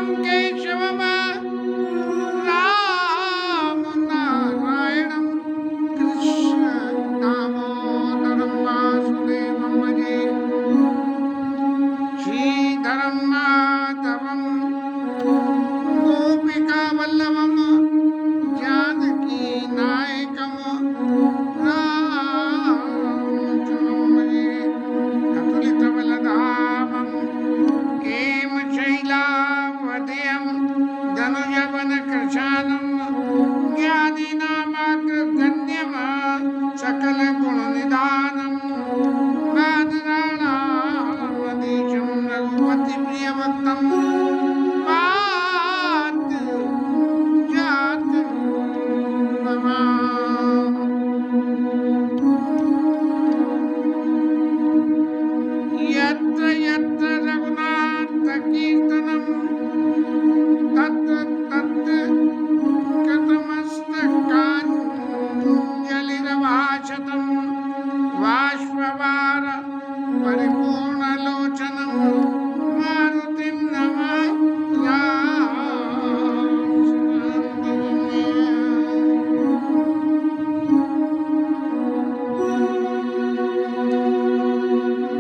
राघवं केशवं राम नारायणं कृष्ण दामोदरं वासुदेवं भजे श्रीधरं माधवं गोपिका वल्लभं जानकी नायकं रामचन्द्रं भजे अतुलितबलधामं हेमशैलावदेयं धनुजवनकृशानं ज्ञानिनामाग्रगण्यं सकलगुणनिधानं बादराणामधीशं रघुपतिप्रियभक्तं पार्थजातं नमामि। यत्र यत्र रघुनाथकीर्तनं तत्र तत्र कृतमस्तकाञ्जलिरभाषतं बाष्पवार परिपूर्णलोचनं मारुतिं नमामि।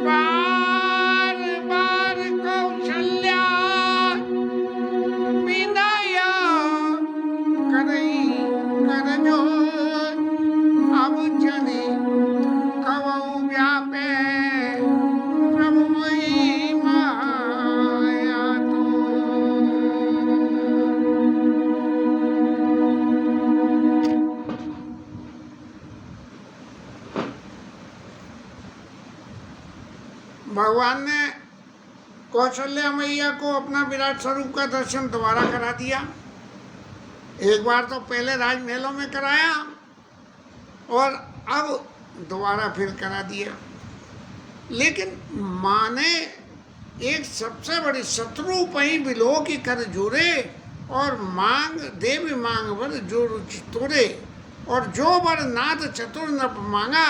बार बार कौशल्या विनय करई करजोर अब जने कवौ व्यापे प्रभु मोहि माया तो। भगवान ने कौशल्या मैया को अपना विराट स्वरूप का दर्शन दोबारा करा दिया। एक बार तो पहले राजमहलों में कराया और अब दोबारा फिर करा दिया। लेकिन माँ ने एक सबसे बड़ी शत्रु पई बिलो की कर जोरे और मांग देवी मांग वर जो रुचि तोरे और जो बर नाथ चतुर नप मांगा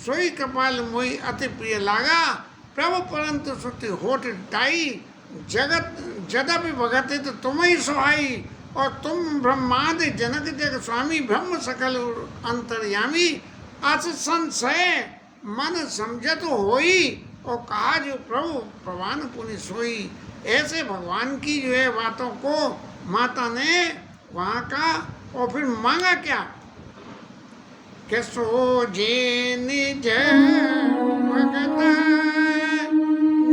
सोई कपाल मोई अति प्रिय लागा प्रभु परंतु सुति होठ डाई जगत जदपि भगति तो तुम ही सुहाई और तुम ब्रह्मादि जनक जग स्वामी ब्रह्म सकल अंतर्यामी अस संशय मन समझत होई और कहा जो प्रभु प्रवान पुनि सोई। ऐसे भगवान की जो है बातों को माता ने वहाँ का और फिर मांगा क्या कि सो जे निज भगत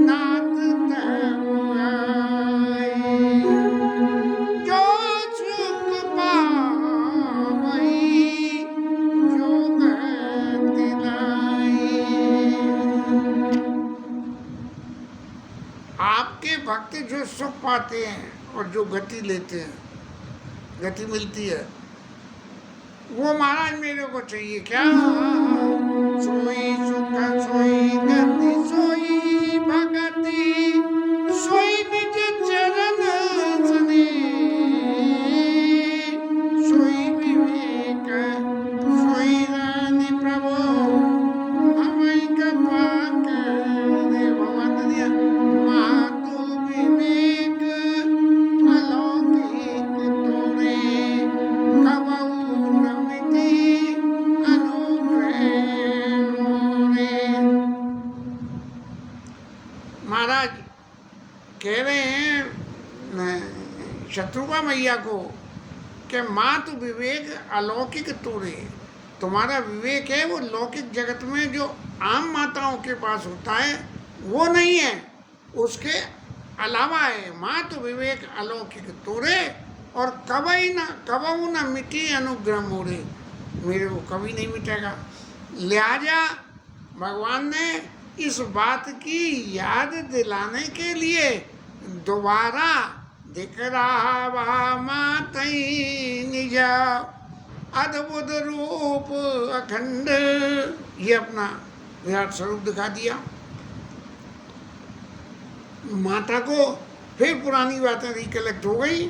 नाथ तमुआई जो सुख पावई जो गति लाई। आपके भक्त जो सुख पाते हैं और जो गति लेते हैं गति मिलती है वो महाराज मेरे को चाहिए क्या। सोई सुख सोई गति सोई भगति सोई निज चरण सने सोई विवेक सोई रानी प्रभु हमें कृपा करे भगवान दिया मातु विवेक अलौकिक तोरे कबहु नमिति अनुग्रह मोरे। महाराज कह रहे हैं शत्रुपा मैया को कि माँ तू विवेक अलौकिक तोरे तुम्हारा विवेक है वो लौकिक जगत में जो आम माताओं के पास होता है वो नहीं है उसके अलावा है। माँ तो विवेक अलौकिक तोरे और कबहु न मिटी अनुग्रह मोरे मेरे को कभी नहीं मिटेगा। लिहाजा भगवान ने इस बात की याद दिलाने के लिए दोबारा दिख रहा वह मातई निज अद्भुत रूप अखंड ये अपना विराट स्वरूप दिखा दिया। माता को फिर पुरानी बातें रिकलेक्ट हो गई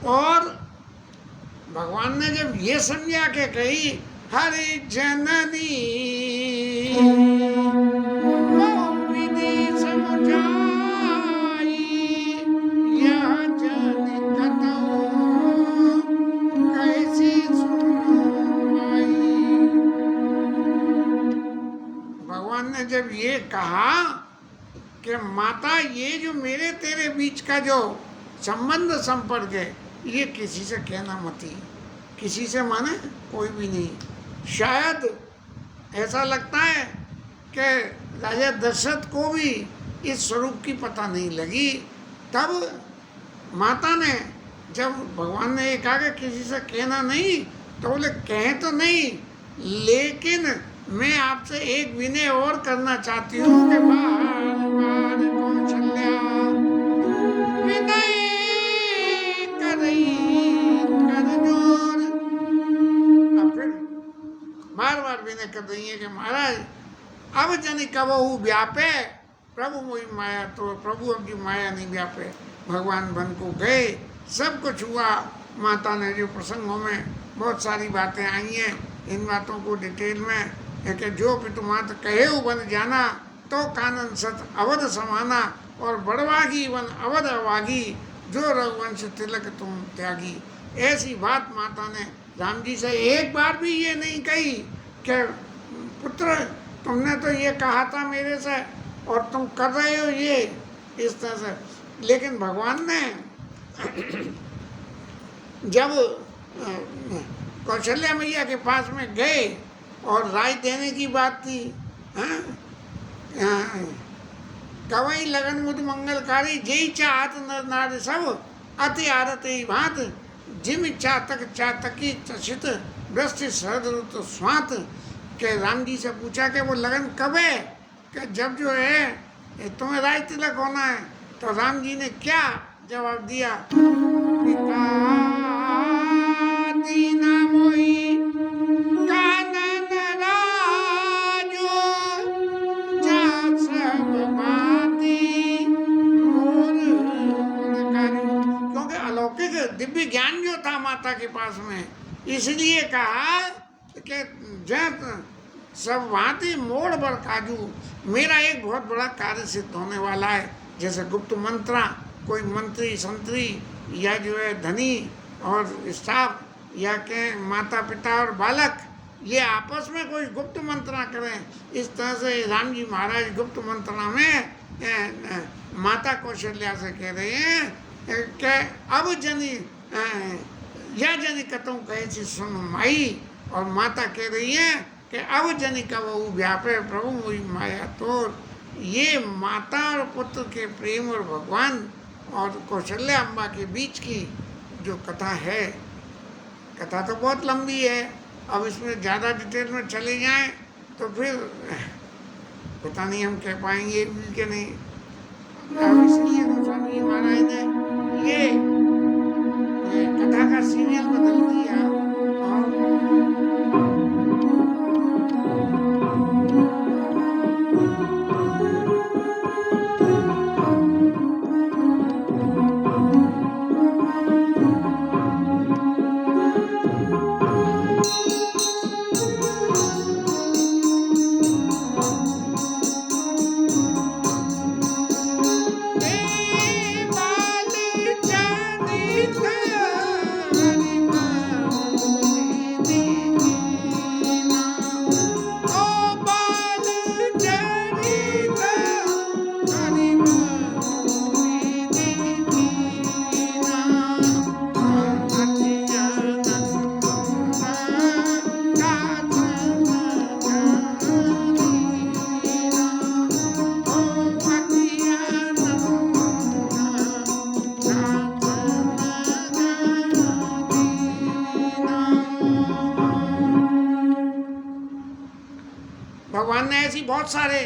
और भगवान ने जब ये समझा के कही हरि जननी विधि समझाई कहा कि माता, ये जो मेरे तेरे बीच का जो संबंध संपर्क है, ये किसी से कहना मत ही। किसी से माने कोई भी नहीं। शायद ऐसा लगता है कि राजा दशरथ को भी इस स्वरूप की पता नहीं लगी। तब माता ने, जब भगवान ने ये कहा कि किसी से कहना नहीं, तो बोले कहें तो नहीं, लेकिन मैं आपसे एक विनय और करना चाहती हूँ कि बार बार कौशल्या विनय करई कर जोर। अब फिर बार बार विनय कर रही है कि महाराज, अब जनि कबहु व्यापे प्रभु मोहि माया, तो प्रभु अब की माया नहीं व्यापे। भगवान वन को गए, सब कुछ हुआ। माता ने जो प्रसंगों में बहुत सारी बातें आई हैं, इन बातों को डिटेल में है कि जो पितुमात कहे वन जाना, तो कानन सत अवध समाना, और बड़वागी वन अवध अवागी, जो रघुवंश तिलक तुम त्यागी। ऐसी बात माता ने राम जी से एक बार भी ये नहीं कही कि पुत्र तुमने तो ये कहा था मेरे से और तुम कर रहे हो ये इस तरह से। लेकिन भगवान ने जब कौशल्या मैया के पास में गए और राय देने की बात थी, कवई लगन मुद मंगलकारी, जय चाहत नर नारी सब, अति आरत ही भात, जिम चातक चातकी चशित वृष्टि शरद ऋतु स्वात। के राम जी से पूछा कि वो लगन कब है, कि जब जो है तुम्हें राय तिलक होना है। तो राम जी ने क्या जवाब दिया, पिता दीना मोहि कानन राजो, जा सब बाती मोर गुणकारी। क्योंकि अलौकिक दिव्य ज्ञान जो था माता के पास में, इसलिए कहा कि जब सब भांति मोड़ बर काजू, मेरा एक बहुत बड़ा कार्य सिद्ध होने वाला है। जैसे गुप्त मंत्रा, कोई मंत्री संतरी या जो है धनी और स्टाफ, या के माता पिता और बालक, ये आपस में कोई गुप्त मंत्रणा करें, इस तरह से राम जी महाराज गुप्त मंत्रणा में माता कौशल्या से कह रहे हैं कि अब जनी या जनी कतों कहे थी सुन माई। और माता कह रही है कि अब जनी का वो व्यापे प्रभु मोहि माया तोर। ये माता और पुत्र के प्रेम और भगवान और कौशल्या अम्बा के बीच की जो कथा है, कथा तो बहुत लंबी है, अब इसमें ज़्यादा डिटेल में चले जाएं तो फिर पता नहीं हम कह पाएंगे भी कि नहीं। अब इसलिए गोस्वामी जी महाराज ने ये कथा का सीरियल बदल दिया। भगवान ने ऐसी बहुत सारे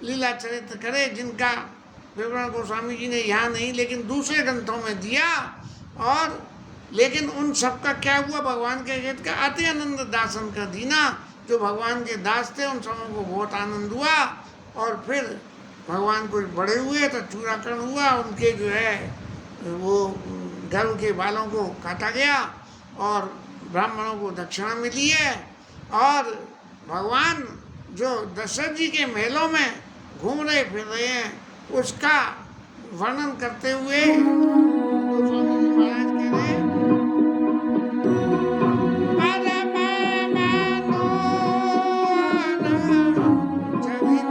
लीला चरित्र करे जिनका विवरण गोस्वामी जी ने यहाँ नहीं लेकिन दूसरे ग्रंथों में दिया। और लेकिन उन सब का क्या हुआ, भगवान के गीत का अति आनंद दासन का दीना। जो भगवान के दास थे उन सबों को बहुत आनंद हुआ। और फिर भगवान कुछ बड़े हुए तो चूड़ाकरण हुआ, उनके जो है वो गर्भ के बालों को काटा गया और ब्राह्मणों को दक्षिणा मिली है। और भगवान जो दशरथ जी के महलों में घूम रहे फिर रहे हैं, उसका वर्णन करते हुए गोस्वामी जी महाराज कह रहे हैं, परम मनोहर चरित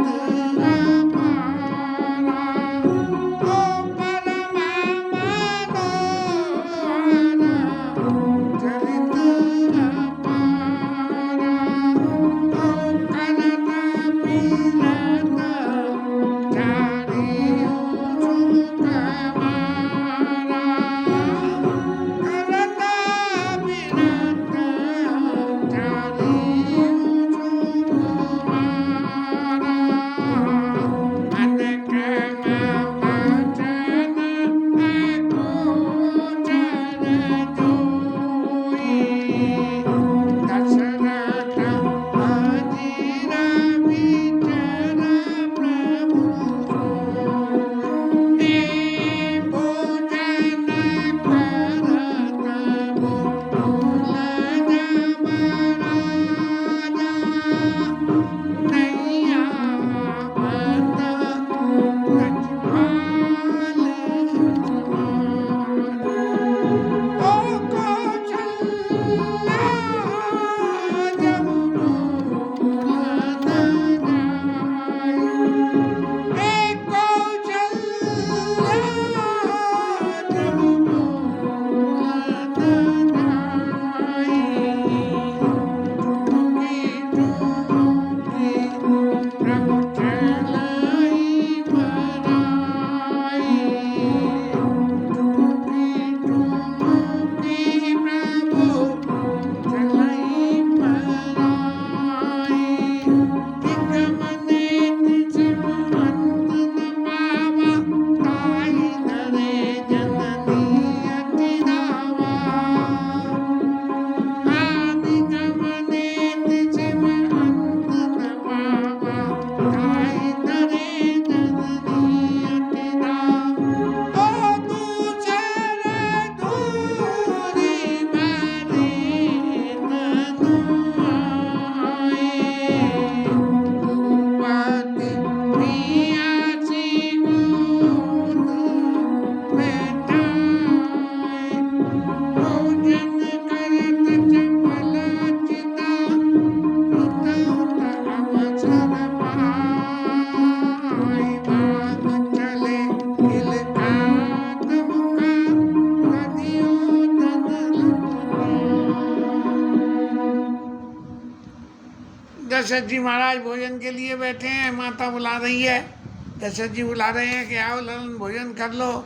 दशरथ जी महाराज भोजन के लिए बैठे हैं, माता बुला रही है, दशरथ जी बुला रहे हैं कि आओ ललन भोजन कर लो,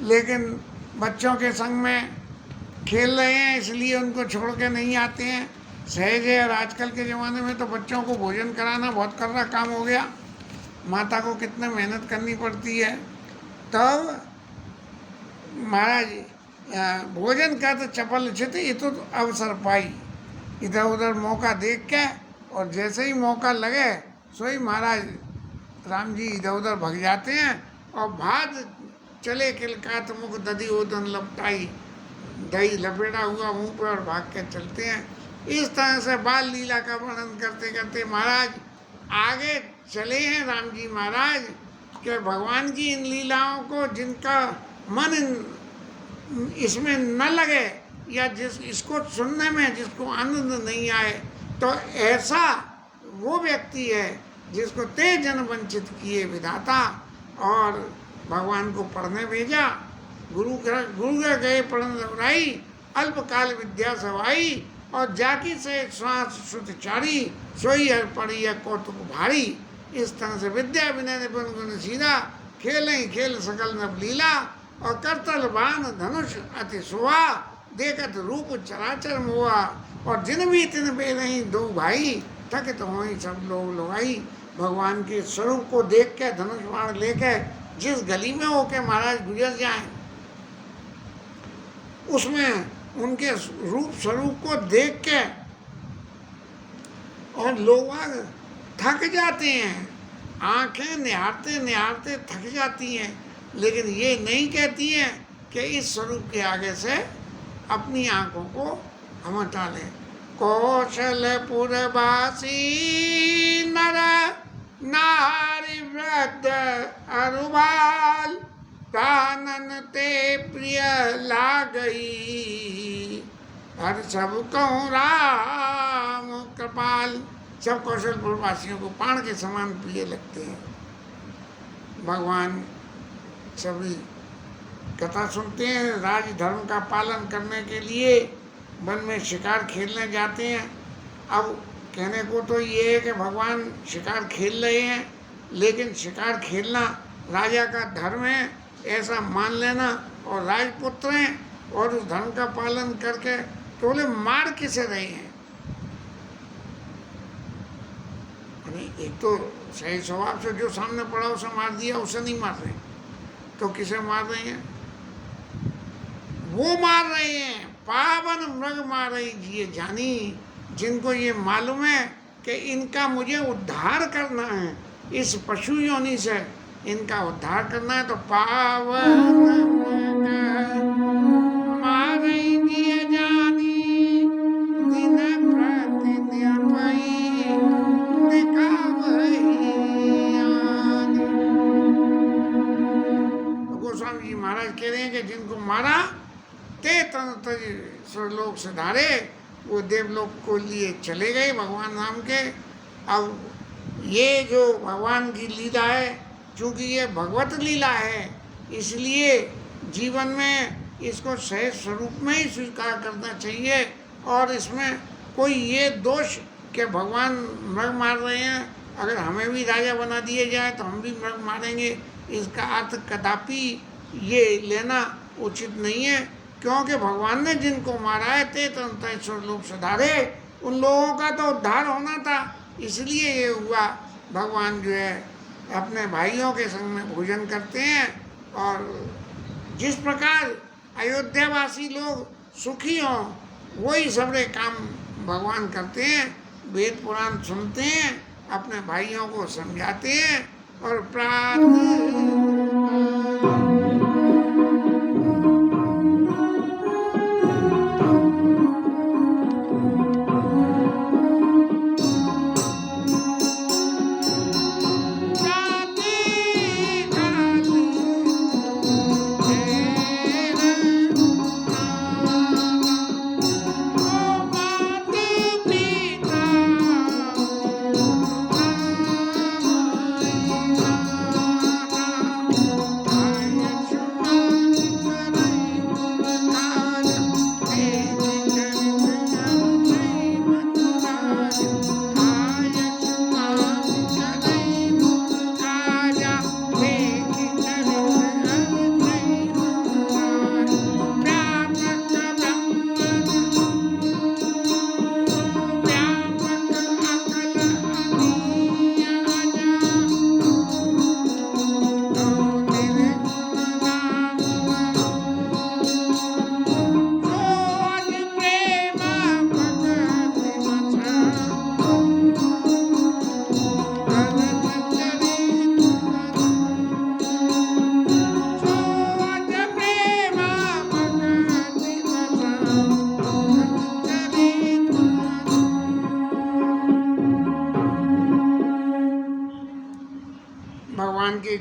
लेकिन बच्चों के संग में खेल रहे हैं इसलिए उनको छोड़ के नहीं आते हैं। सहज है, और आजकल के ज़माने में तो बच्चों को भोजन कराना बहुत कर्रा काम हो गया, माता को कितने मेहनत करनी पड़ती है। तब महाराज भोजन का तो चपल थे, ये तो अवसर पाई, इधर उधर मौका देख के, और जैसे ही मौका लगे सोई महाराज राम जी इधर उधर भग जाते हैं और भाग चले किलकात मुख दधी उदन लपटाई, दही लपेटा हुआ मुंह पर और भाग के चलते हैं। इस तरह से बाल लीला का वर्णन करते करते महाराज आगे चले हैं राम जी महाराज के भगवान की इन लीलाओं को जिनका मन इसमें न लगे या इसको सुनने में जिसको आनंद नहीं आए, तो ऐसा वो व्यक्ति है जिसको ते जन वंचित किए विधाता, और भगवान को पढ़ने भेजा। गुरु के गए पढ़न लवराई, अल्पकाल विद्या सवाई, और जाकी से श्वास श्रुतचारी, सोई हर पढ़ी है कौतुक भारी। इस तरह से विद्या विनय निपुण गुण सीधा, खेलें खेल सकल नव लीला, और करतल बाण धनुष अति सुहा, देखत रूप चराचर मोहा, और जिन भी तिन बे नहीं दो भाई, थक तो हो सब लोग लोगाई। भगवान के स्वरूप को देख के धनुष बाण लेके जिस गली में होके महाराज गुजर जाएं, उसमें उनके रूप स्वरूप को देख के और लोग थक जाते हैं, आंखें निहारते निहारते थक जाती हैं, लेकिन ये नहीं कहती हैं कि इस स्वरूप के आगे से अपनी आंखों को हम हटा लें। कौशलपुरवासी नर नारी वृद्ध अरुबाल, कानन ते प्रिय लागई, हर सब कहूँ राम कृपाल। सब कौशलपुर वासियों को पान के समान प्रिय लगते हैं। भगवान सभी कथा सुनते हैं, राज धर्म का पालन करने के लिए वन में शिकार खेलने जाते हैं। अब कहने को तो ये है कि भगवान शिकार खेल रहे हैं, लेकिन शिकार खेलना राजा का धर्म है ऐसा मान लेना, और राजपुत्र हैं और उस धर्म का पालन करके तो बोले मार किसे रहे हैं। एक तो सही स्वभाव से जो सामने पड़ा उसे मार दिया, उसे नहीं मार रहे, तो किसे मार रहे हैं? वो मार रहे हैं पावन मृग मार रही जिए जानी, जिनको ये मालूम है कि इनका मुझे उद्धार करना है, इस पशु योनि से इनका उद्धार करना है, तो पावन मृग मार रही जिए जानी, दिन प्रतिदिन गोस्वामी जी महाराज कह रहे हैं कि जिनको मारा ते तन लोग सुधारे, वो देवलोक को लिए चले गए भगवान राम के। अब ये जो भगवान की लीला है, चूँकि ये भगवत लीला है, इसलिए जीवन में इसको सहज स्वरूप में ही स्वीकार करना चाहिए, और इसमें कोई ये दोष कि भगवान मृग मार रहे हैं, अगर हमें भी राजा बना दिए जाए तो हम भी मृग मारेंगे, इसका अर्थ कदापि ये लेना उचित नहीं है। क्योंकि भगवान ने जिनको मारा है ते तंत्र लोग सुधारे, उन लोगों का तो उद्धार होना था, इसलिए ये हुआ। भगवान जो है अपने भाइयों के संग में भोजन करते हैं, और जिस प्रकार अयोध्यावासी लोग सुखी हों वही सबरे काम भगवान करते हैं। वेद पुराण सुनते हैं, अपने भाइयों को समझाते हैं, और प्रार्थना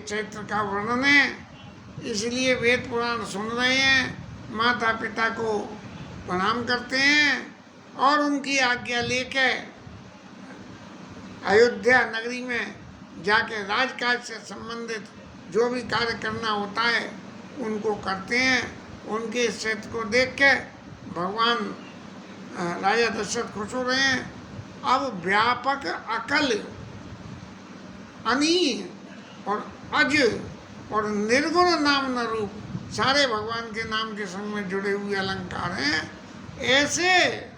चैत्र का वर्णन है, इसलिए वेद पुराण सुन रहे हैं, माता पिता को प्रणाम करते हैं और उनकी आज्ञा लेके अयोध्या नगरी में जाके राजकाज से संबंधित जो भी कार्य करना होता है उनको करते हैं। उनके इस चैत्र को देख के भगवान राजा दशरथ खुश हो रहे हैं। अब व्यापक अकल अनी और अज और निर्गुण नाम न रूप सारे भगवान के नाम के संग में जुड़े हुए अलंकार हैं। ऐसे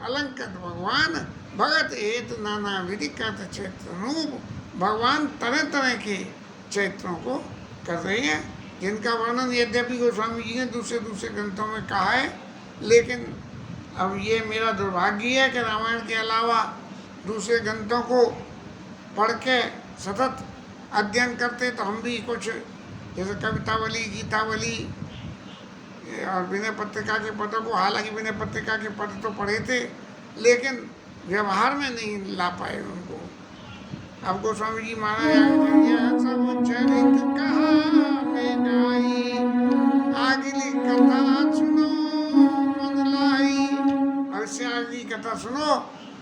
अलंकृत भगवान भगत हेत नाना विधि करत चैत्र रूप, भगवान तरह तरह के चैत्रों को कर रहे हैं, जिनका वर्णन यद्यपि गोस्वामी जी ने दूसरे दूसरे ग्रंथों में कहा है, लेकिन अब ये मेरा दुर्भाग्य है कि रामायण के अलावा दूसरे ग्रंथों को पढ़ के सतत अध्ययन करते तो हम भी कुछ जैसे कवितावली, गीतावली और विनय पत्रिका के पदों को, हालांकि विनय पत्रिका के पद तो पढ़े थे लेकिन व्यवहार में नहीं ला पाए उनको। अब गोस्वामी जी महाराज सब चरित कहा में गाई, आगली कथा सुनो मन लाई। और इससे आगली कथा सुनो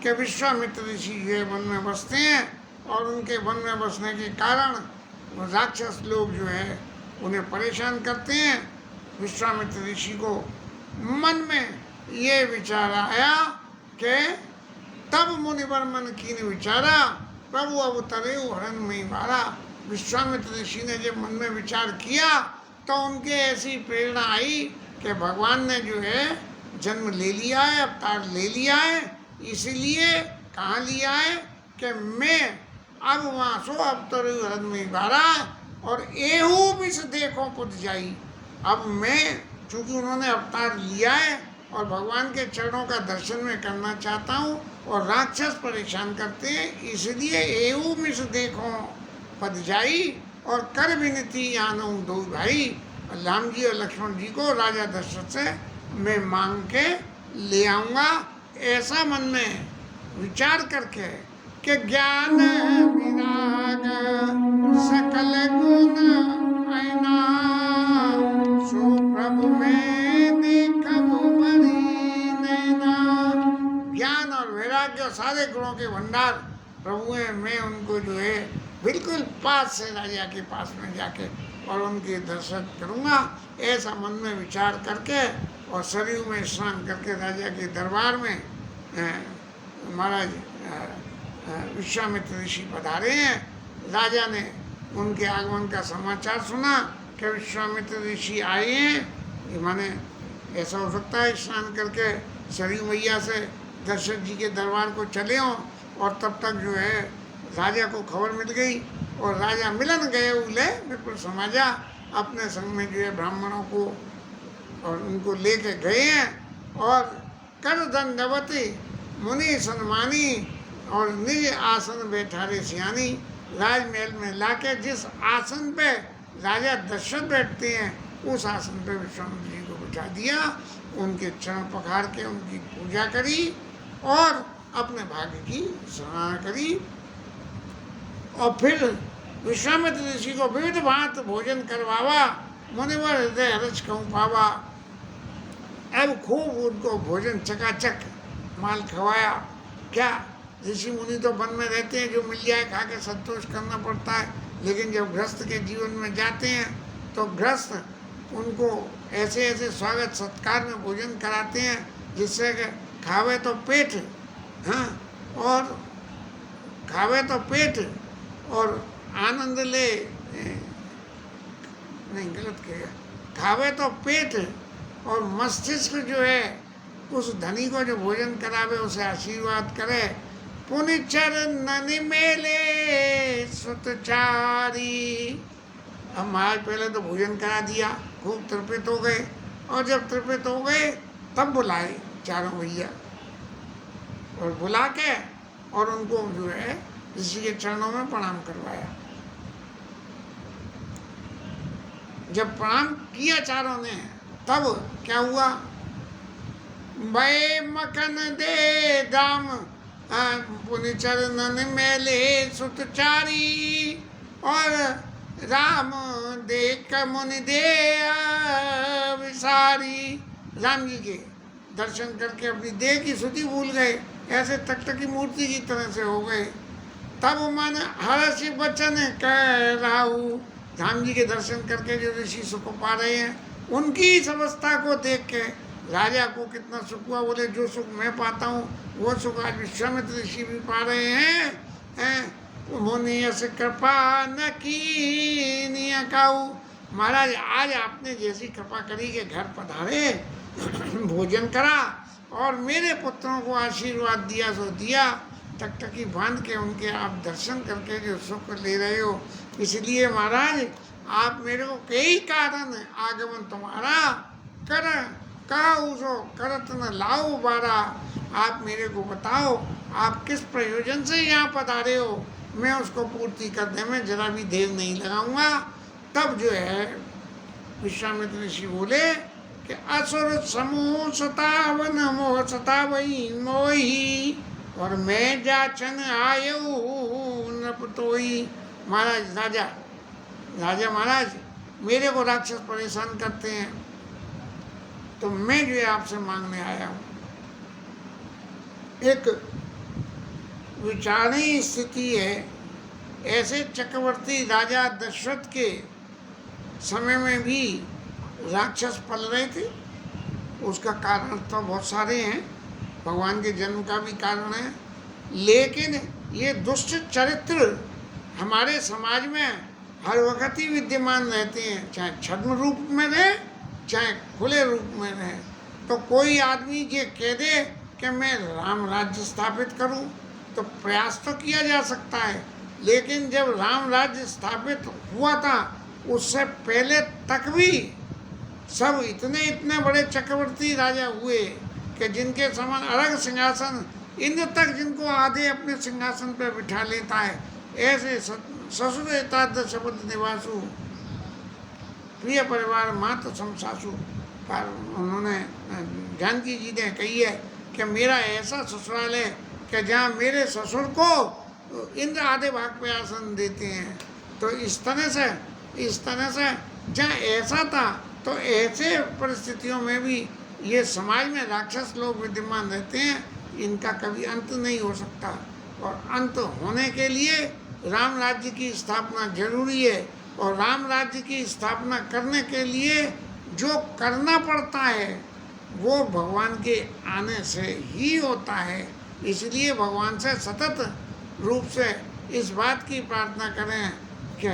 कि विश्वामित्र ऋषि जो वन में बसते हैं और उनके वन में बसने के कारण वो राक्षस लोग जो है उन्हें परेशान करते हैं। विश्वामित्र ऋषि को मन में ये विचार आया कि तब मुनिवर मन कीन विचारा, प्रभु अवतरे हरण में मारा। विश्वामित्र ऋषि ने जब मन में विचार किया तो उनके ऐसी प्रेरणा आई कि भगवान ने जो है जन्म ले लिया है, अवतार ले लिया है, इसीलिए कहाँ लिया है कि मैं अब वहाँ सो अवतरे हरण में मारा और एहू मिस देखो पुत जाई। अब मैं, चूँकि उन्होंने अवतार लिया है और भगवान के चरणों का दर्शन मैं करना चाहता हूँ और राक्षस परेशान करते हैं, इसलिए एहू मिस देखो पद जाई और कर विनती आनो दो भाई। राम जी और लक्ष्मण जी को राजा दशरथ से मैं मांग के ले आऊँगा। ऐसा मन में विचार करके कि ज्ञान विराग सकल गुण आईना, सो प्रभु में देखब बड़ी नैना। ज्ञान और वैराग्य और सारे गुणों के भंडार प्रभु हैं, मैं उनको जो है बिल्कुल पास से राजा के पास में जाके और उनके दर्शन करूँगा। ऐसा मन में विचार करके और सरयू में स्नान करके राजा के दरबार में महाराज विश्वामित्र ऋषि पधारे हैं। राजा ने उनके आगमन का समाचार सुना कि विश्वामित्र ऋषि आए हैं। ये माने ऐसा हो सकता है स्नान करके सरयू मैया से दशरथ जी के दरबार को चले हों और तब तक जो है राजा को खबर मिल गई और राजा मिलन गए उले बिल्कुल समाजा अपने संग में जो है ब्राह्मणों को और उनको लेके गए हैं और कर दंडवती मुनि सन्मानी और निज आसन बैठारे सियानी। राजमहल में लाके जिस आसन पे राजा दशरथ बैठते हैं उस आसन पे विश्वामित्र जी को बिठा दिया, उनके चरण पखार के उनकी पूजा करी और अपने भाग्य की सराहना करी। और फिर विश्वामित्र ऋषि को विविध भांत भोजन करवावा, मुनिवर हृदय हर्ष कहूँ पावा। अब खूब उनको भोजन चकाचक माल खवाया। क्या ऋषि मुनि तो वन में रहते हैं, जो मिल जाए खा के संतोष करना पड़ता है, लेकिन जब गृहस्थ के जीवन में जाते हैं तो गृहस्थ उनको ऐसे ऐसे स्वागत सत्कार में भोजन कराते हैं जिससे कि खावे तो पेट, हाँ, और खावे तो पेट और आनंद ले, नहीं गलत किया, खावे तो पेट और मस्तिष्क जो है उस धनी को जो भोजन करावे उसे आशीर्वाद करे। पुनि चरणन मेले सुतचारी। अब महाराज पहले तो भोजन करा दिया, खूब तृप्त हो गए और जब तृप्त हो गए तब बुलाए चारों भैया और बुला के और उनको जो है ऋषि के चरणों में प्रणाम करवाया। जब प्रणाम किया चारों ने तब क्या हुआ, भय मखन दे दाम पुनि चरणन मेले सुतचारी। और राम देख मुनि दे विसारी। राम जी के दर्शन करके अपनी देह की शुद्धि भूल गए, ऐसे टकटकी मूर्ति की तरह से हो गए। तब मन हर्ष बचन कह राहु। राम जी के दर्शन करके जो ऋषि सुख पा रहे हैं, उनकी इस अवस्था को देख के राजा को कितना सुख हुआ। बोले जो सुख मैं पाता हूँ वो सुख आज विश्वामित्र ऋषि भी पा रहे हैं। मुनि यस कृपा न की काऊ। महाराज आज आपने जैसी कृपा करी के घर पधारे, भोजन करा और मेरे पुत्रों को आशीर्वाद दिया सो दिया। टकटकी बांध के उनके आप दर्शन करके जो सुख ले रहे हो, इसलिए महाराज आप मेरे को कई कारण आगमन तुम्हारा कर काऊ सो करत न लाओ बारा। आप मेरे को बताओ आप किस प्रयोजन से यहाँ पधारे हो, मैं उसको पूर्ति करने में जरा भी देर नहीं लगाऊंगा। तब जो है विश्वामित्र ऋषि बोले कि असुर समूह सतावन मोह सतावई मोही और मैं जाचन आयु नपतोई। महाराज राजा महाराज मेरे को राक्षस परेशान करते हैं, तो मैं जो है आपसे मांगने आया हूँ। एक विचारणीय स्थिति है। ऐसे चक्रवर्ती राजा दशरथ के समय में भी राक्षस पल रहे थे। उसका कारण तो बहुत सारे हैं, भगवान के जन्म का भी कारण है, लेकिन ये दुष्ट चरित्र हमारे समाज में हर वक्त ही विद्यमान रहते हैं, चाहे छद्म रूप में रहे चाहे खुले रूप में रहे। तो कोई आदमी ये कह दे कि मैं राम राज्य स्थापित करूं, तो प्रयास तो किया जा सकता है, लेकिन जब राम राज्य स्थापित हुआ था उससे पहले तक भी सब इतने बड़े चक्रवर्ती राजा हुए कि जिनके समान अलग सिंहासन, इंद्र तक जिनको आधे अपने सिंहासन पर बिठा लेता है। ऐसे ससुर एताद शब्द निवासु प्रिय परिवार मात समसासु। पर उन्होंने जानकी जी ने कही है कि मेरा ऐसा ससुराल है कि जहाँ मेरे ससुर को इंद्र आधे भाग पे आसन देते हैं। तो इस तरह से जहाँ ऐसा था, तो ऐसे परिस्थितियों में भी ये समाज में राक्षस लोग विद्यमान रहते हैं, इनका कभी अंत नहीं हो सकता। और अंत होने के लिए राम राज्य की स्थापना जरूरी है, और राम राज्य की स्थापना करने के लिए जो करना पड़ता है वो भगवान के आने से ही होता है। इसलिए भगवान से सतत रूप से इस बात की प्रार्थना करें कि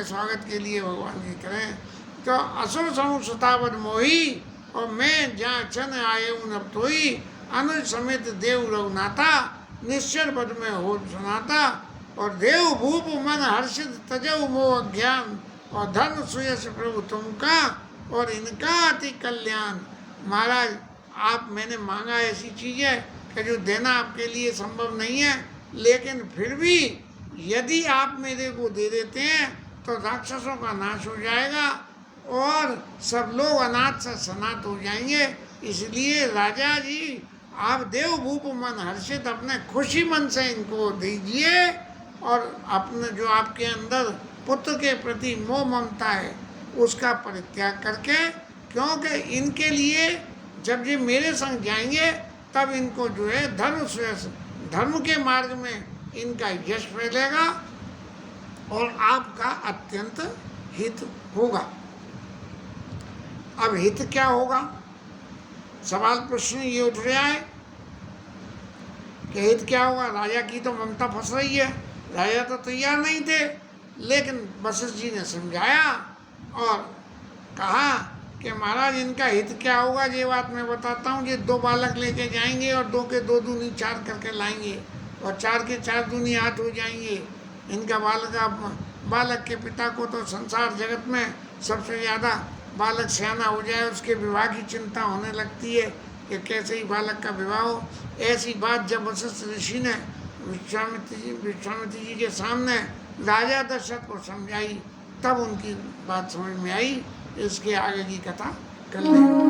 स्वागत के लिए भगवान की करें। तो असुर समूह सतावन मोही और मैं जहाँ चन आए उन अब तोई अनुज समेत देव रघुनाथा निश्चर पद में हो सुनाता। और देव भूप मन हर्षित तजव मोह अज्ञान और धन सुयश प्रभु तुमका और इनका अति कल्याण। महाराज आप, मैंने मांगा ऐसी चीज़ है कि जो देना आपके लिए संभव नहीं है, लेकिन फिर भी यदि आप मेरे को दे देते हैं तो राक्षसों का नाश हो जाएगा और सब लोग अनाथ से सनाथ हो जाएंगे। इसलिए राजा जी आप देव भूप मन हर्षित, अपने खुशी मन से इनको दीजिए और अपने जो आपके अंदर पुत्र के प्रति मोह ममता है उसका परित्याग करके, क्योंकि इनके लिए जब ये मेरे संग जाएंगे तब इनको जो है धर्म के मार्ग में इनका यश फैलेगा और आपका अत्यंत हित होगा। अब हित क्या होगा? सवाल प्रश्न ये उठ रहा है कि हित क्या होगा? राजा की तो ममता फंस रही है। राजा तो तैयार नहीं थे, लेकिन वशिष्ठ जी ने समझाया और कहा कि महाराज इनका हित क्या होगा ये बात मैं बताता हूँ। ये 2 बालक लेके जाएंगे और 2 के 2 दूनी 4 करके लाएंगे और 4 के 4 दूनी 8 हो जाएंगे। इनका बालक के पिता को तो संसार जगत में सबसे ज़्यादा बालक सियाना हो जाए उसके विवाह की चिंता होने लगती है कि कैसे ही बालक का विवाह हो। ऐसी बात जब वशिष्ठ ऋषि ने विश्वामित्र जी के सामने राजा दशरथ को समझाई तब उनकी बात समझ में आई। इसके आगे की कथा कर लेंगे।